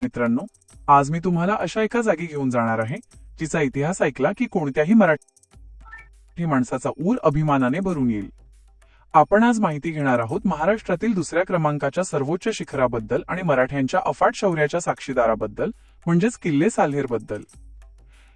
मित्रांनो, आज मी तुम्हाला अशा एका जागी घेऊन जाणार आहे जिचा इतिहास ऐकला की कोणत्याही मराठी माणसाचा ऊर अभिमानाने भरून येईल. आपण आज माहिती घेणार आहोत महाराष्ट्रातील दुसऱ्या क्रमांकाच्या सर्वोच्च शिखराबद्दल आणि मराठ्यांच्या अफाट शौर्याच्या साक्षीदाराबद्दल म्हणजेच किल्ले साल्हेरबद्दल.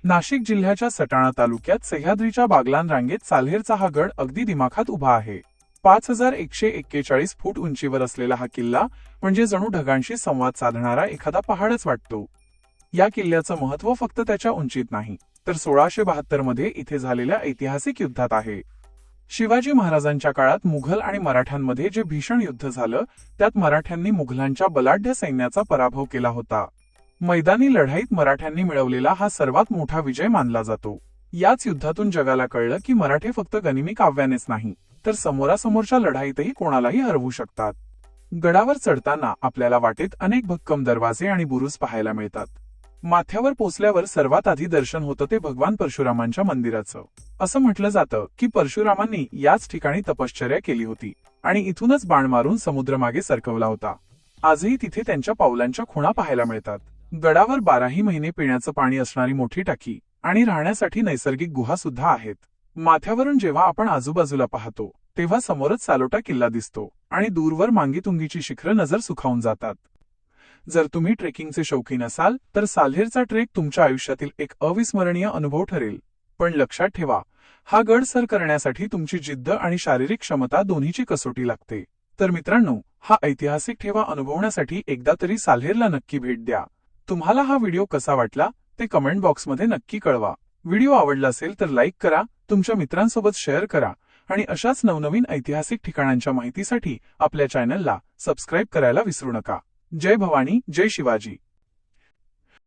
नाशिक जिल्ह्याच्या सटाणा तालुक्यात सह्याद्रीच्या बागलाण रांगेत साल्हेरचा हा गड अगदी दिमाखात उभा आहे. 5141 फूट उंचीवर असलेला हा किल्ला म्हणजे जणू ढगांशी संवाद साधणारा एखादा पहाडच वाटतो. या किल्ल्याचं महत्त्व फक्त त्याच्या उंचीत नाही, तर 1672 मध्ये इथे झालेल्या ऐतिहासिक युद्धात आहे. शिवाजी महाराजांच्या काळात मुघल आणि मराठ्यांमध्ये जे भीषण युद्ध झालं, त्यात मराठ्यांनी मुघलांच्या बलाढ्य सैन्याचा पराभव केला होता. मैदानी लढाईत मराठ्यांनी मिळवलेला हा सर्वात मोठा विजय मानला जातो. याच युद्धातून जगाला कळलं की मराठे फक्त गनिमी काव्यानेच नाही, तर समोरासमोरच्या लढाईतही कोणालाही हरवू शकतात. गडावर चढताना आपल्याला वाटेत अनेक भक्कम दरवाजे आणि बुरुज पाहायला मिळतात. माथ्यावर पोचल्यावर सर्वात आधी दर्शन होतं ते भगवान परशुरामांच्या मंदिराचं. असं म्हटलं जातं की परशुरामांनी याच ठिकाणी तपश्चर्या केली होती आणि इथूनच बाण मारून समुद्रमागे सरकवला होता. आजही तिथे त्यांच्या पावलांच्या खुणा पाहायला मिळतात. गडावर 12ही महिने पिण्याचं पाणी असणारी मोठी टाकी आणि राहण्यासाठी नैसर्गिक गुहा सुद्धा आहेत. माथ्यावरून जेव्हा आपण आजूबाजूला पाहतो तेव्हा समोरच सालोटा किल्ला दिसतो आणि दूरवर मांगीतुंगीची शिखरं नजर सुखावून जातात. जर तुम्ही ट्रेकिंगचे शौकीन असाल तर साल्हेरचा ट्रेक तुमच्या आयुष्यातील एक अविस्मरणीय अनुभव ठरेल. पण लक्षात ठेवा, हा गड सर करण्यासाठी तुमची जिद्द आणि शारीरिक क्षमता दोन्हीची कसोटी लागते. तर मित्रांनो, हा ऐतिहासिक ठेवा अनुभवण्यासाठी एकदा तरी साल्हेरला नक्की भेट द्या. तुम्हाला हा व्हिडिओ कसा वाटला ते कमेंट बॉक्समध्ये नक्की कळवा. व्हिडिओ आवडला असेल तर लाईक करा, तुमच्या मित्रांसोबत शेअर करा आणि अशाच नवनवीन ऐतिहासिक ठिकाणांच्या माहितीसाठी आपल्या चॅनलला सबस्क्राईब करायला विसरू नका. जय भवानी, जय शिवाजी.